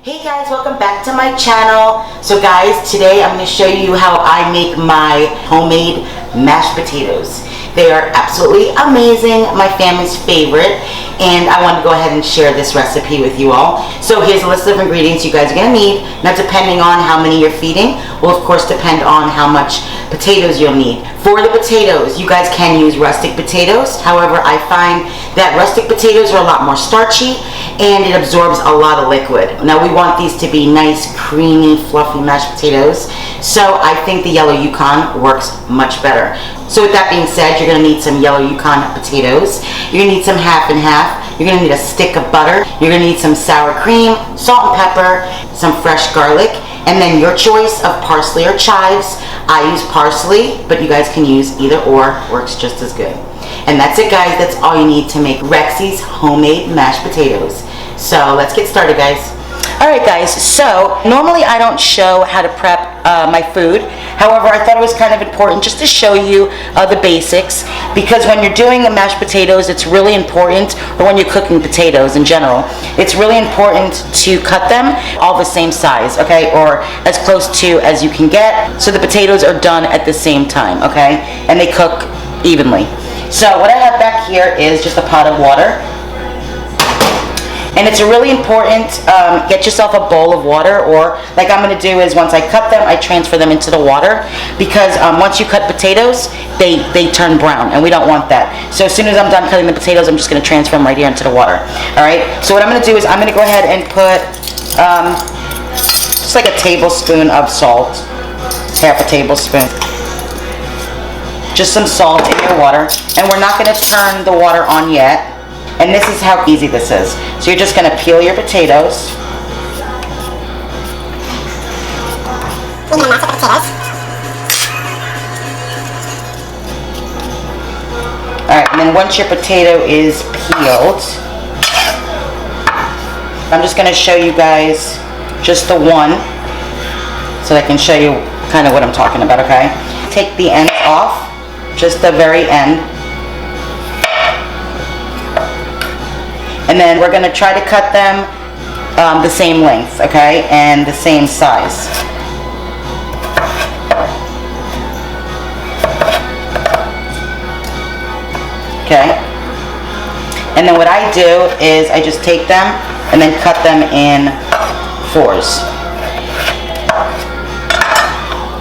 Hey guys, welcome back to my channel. So guys, today I'm going to show you how I make my homemade mashed potatoes. They are absolutely amazing, my family's favorite, and I want to go ahead and share this recipe with you all. So here's a list of ingredients you guys are going to need. Now depending on how many you're feeding will of course depend on how much potatoes you'll need. For the potatoes, you guys can use rustic potatoes. However, I find that rustic potatoes are a lot more starchy and it absorbs a lot of liquid. Now we want these to be nice, creamy, fluffy mashed potatoes. So I think the yellow Yukon works much better. So with that being said, you're gonna need some yellow Yukon potatoes. You're gonna need some half and half. You're gonna need a stick of butter. You're gonna need some sour cream, salt and pepper, some fresh garlic, and then your choice of parsley or chives. I use parsley, but you guys can use either or, works just as good. And that's it guys, that's all you need to make Rexy's homemade mashed potatoes. So let's get started guys. Alright guys, so normally I don't show how to prep my food. However, I thought it was kind of important just to show you the basics, because when you're doing the mashed potatoes, it's really important, or when you're cooking potatoes in general, it's really important to cut them all the same size, okay, or as close to as you can get, so the potatoes are done at the same time, okay, and they cook evenly. So what I have back here is just a pot of water. And it's really important, get yourself a bowl of water, or like I'm going to do is once I cut them, I transfer them into the water, because once you cut potatoes, they turn brown, and we don't want that. So as soon as I'm done cutting the potatoes, I'm just going to transfer them right here into the water. Alright, so what I'm going to do is I'm going to go ahead and put just like a tablespoon of salt, half a tablespoon. Just some salt in your water, and we're not going to turn the water on yet. And this is how easy this is. So you're just going to peel your potatoes. Alright, and then once your potato is peeled, I'm just going to show you guys just the one, so I can show you kind of what I'm talking about, okay? Take the ends off, just the very end. And then we're going to try to cut them the same length, okay, and the same size. Okay. And then what I do is I just take them and then cut them in fours.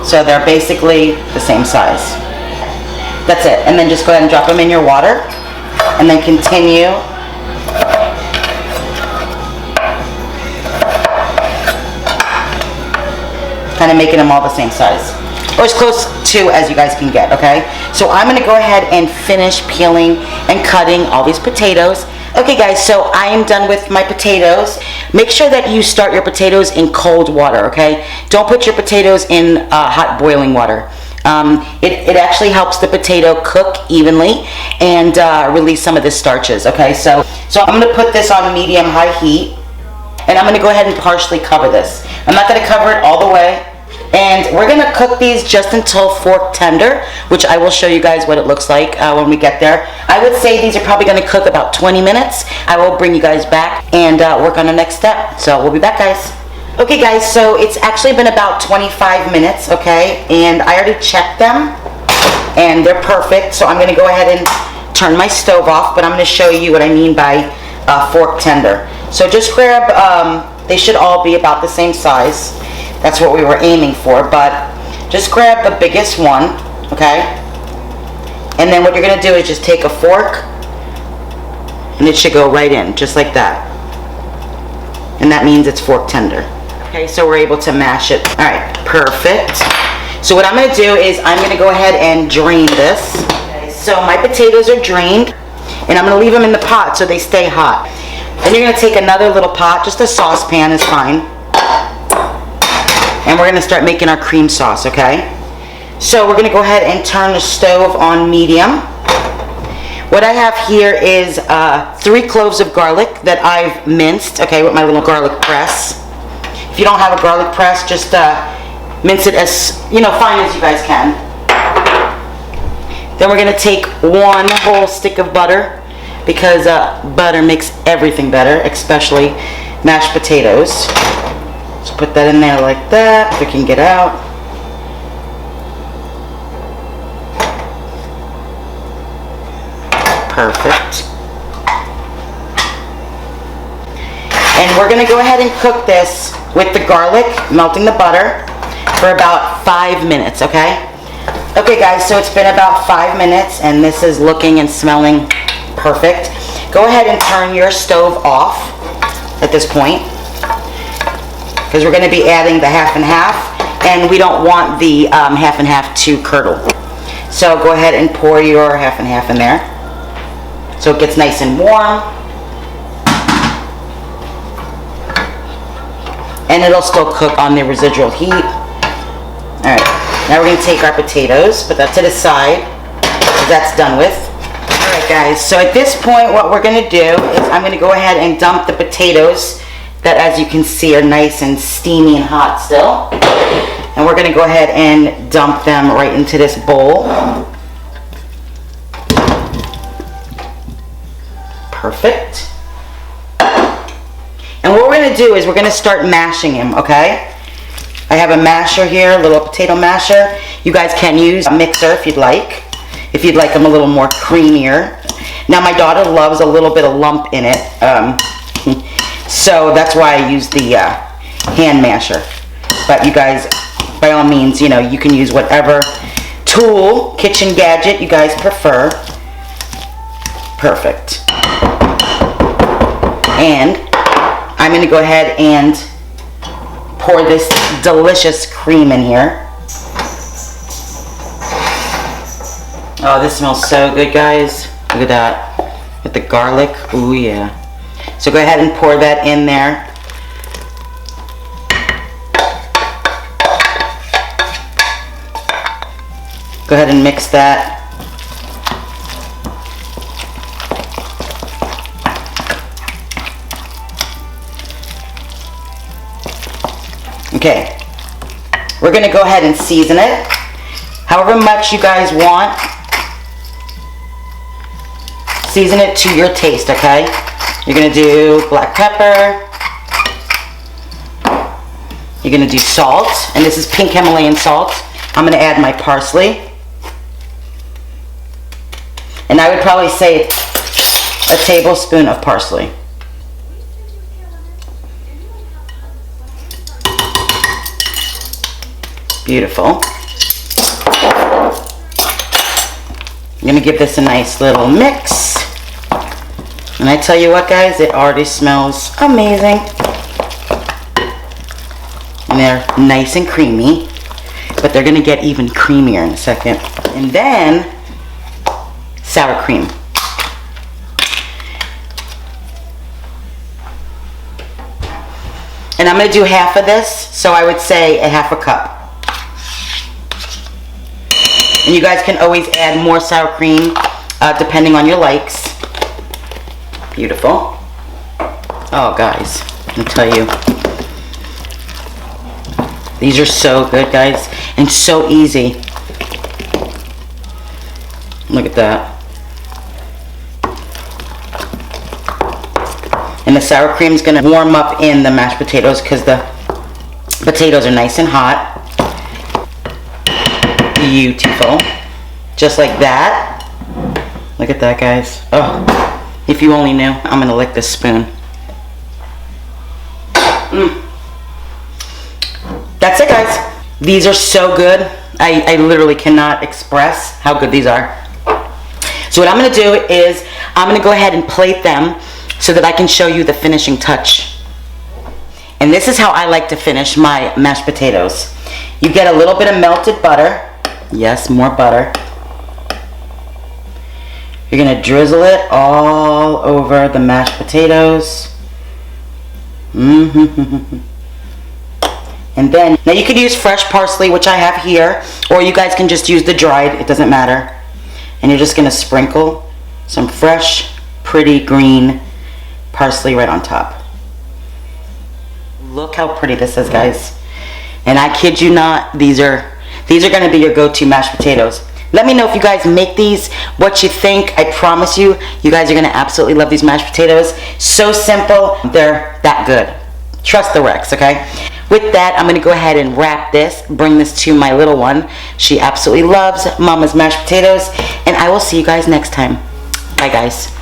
So they're basically the same size. That's it. And then just go ahead and drop them in your water and then continue kind of making them all the same size, or as close to as you guys can get, okay? So I'm going to go ahead and finish peeling and cutting all these potatoes. Okay guys, so I am done with my potatoes. Make sure that you start your potatoes in cold water, okay? Don't put your potatoes in hot boiling water. It actually helps the potato cook evenly and release some of the starches, okay? So I'm going to put this on medium-high heat, and I'm going to go ahead and partially cover this. I'm not going to cover it all the way. And we're going to cook these just until fork tender, which I will show you guys what it looks like when we get there. I would say these are probably going to cook about 20 minutes. I will bring you guys back and work on the next step. So we'll be back, guys. Okay, guys, so it's actually been about 25 minutes, okay? And I already checked them, and they're perfect. So I'm going to go ahead and turn my stove off, but I'm going to show you what I mean by fork tender. So just grab, they should all be about the same size. That's what we were aiming for, but just grab the biggest one, okay? And then what you're going to do is just take a fork, and it should go right in, just like that. And that means it's fork tender. Okay, so we're able to mash it. Alright, perfect. So what I'm going to do is I'm going to go ahead and drain this. Okay, so my potatoes are drained, and I'm going to leave them in the pot so they stay hot. Then you're going to take another little pot, just a saucepan is fine. And we're going to start making our cream sauce, okay? So we're going to go ahead and turn the stove on medium. What I have here is 3 cloves of garlic that I've minced, okay, with my little garlic press. If you don't have a garlic press, just mince it as, fine as you guys can. Then we're going to take 1 whole stick of butter, because butter makes everything better, especially mashed potatoes. So put that in there like that, so it can get out. Perfect. And we're gonna go ahead and cook this with the garlic, melting the butter, for about 5 minutes, okay? Okay guys, so it's been about 5 minutes and this is looking and smelling perfect. Go ahead and turn your stove off at this point, because we're gonna be adding the half and half, and we don't want the half and half to curdle. So go ahead and pour your half and half in there, so it gets nice and warm. And it'll still cook on the residual heat. All right, now we're gonna take our potatoes, put that to the side, so that's done with. All right guys, so at this point what we're gonna do is I'm gonna go ahead and dump the potatoes that, as you can see, are nice and steamy and hot still. And we're gonna go ahead and dump them right into this bowl. Perfect. And what we're gonna do is we're gonna start mashing them, okay? I have a masher here, a little potato masher. You guys can use a mixer if you'd like them a little more creamier. Now my daughter loves a little bit of lump in it, so that's why I use the hand masher. But you guys, by all means, you know, you can use whatever tool, kitchen gadget you guys prefer. Perfect. And I'm going to go ahead and pour this delicious cream in here. Oh, this smells so good, guys. Look at that. With the garlic. Ooh, yeah. So go ahead and pour that in there. Go ahead and mix that. Okay, we're gonna go ahead and season it however much you guys want. Season it to your taste, okay? You're gonna do black pepper, you're gonna do salt, and this is pink Himalayan salt. I'm gonna add my parsley, and I would probably say a tablespoon of parsley. Beautiful. I'm gonna give this a nice little mix. And I tell you what, guys, it already smells amazing. And they're nice and creamy, but they're gonna get even creamier in a second. And then sour cream. And I'm gonna do half of this, so I would say a half a cup. And you guys can always add more sour cream depending on your likes. Beautiful. Oh guys, I'll tell you, these are so good, guys, and so easy. Look at that. And the sour cream is going to warm up in the mashed potatoes because the potatoes are nice and hot. Beautiful. Just like that. Look at that, guys. Oh, if you only knew. I'm going to lick this spoon. That's it, guys. These are so good. I literally cannot express how good these are. So what I'm going to do is I'm going to go ahead and plate them so that I can show you the finishing touch. And this is how I like to finish my mashed potatoes. You get a little bit of melted butter. Yes, more butter. You're going to drizzle it all over the mashed potatoes. And then, now you could use fresh parsley, which I have here, or you guys can just use the dried, it doesn't matter. And you're just going to sprinkle some fresh, pretty green parsley right on top. Look how pretty this is, guys. And I kid you not, these are going to be your go-to mashed potatoes. Let me know if you guys make these, what you think. I promise you, you guys are going to absolutely love these mashed potatoes. So simple, they're that good. Trust the Rex, okay? with that, I'm going to go ahead and wrap this, bring this to my little one. She absolutely loves Mama's mashed potatoes, and I will see you guys next time. Bye, guys.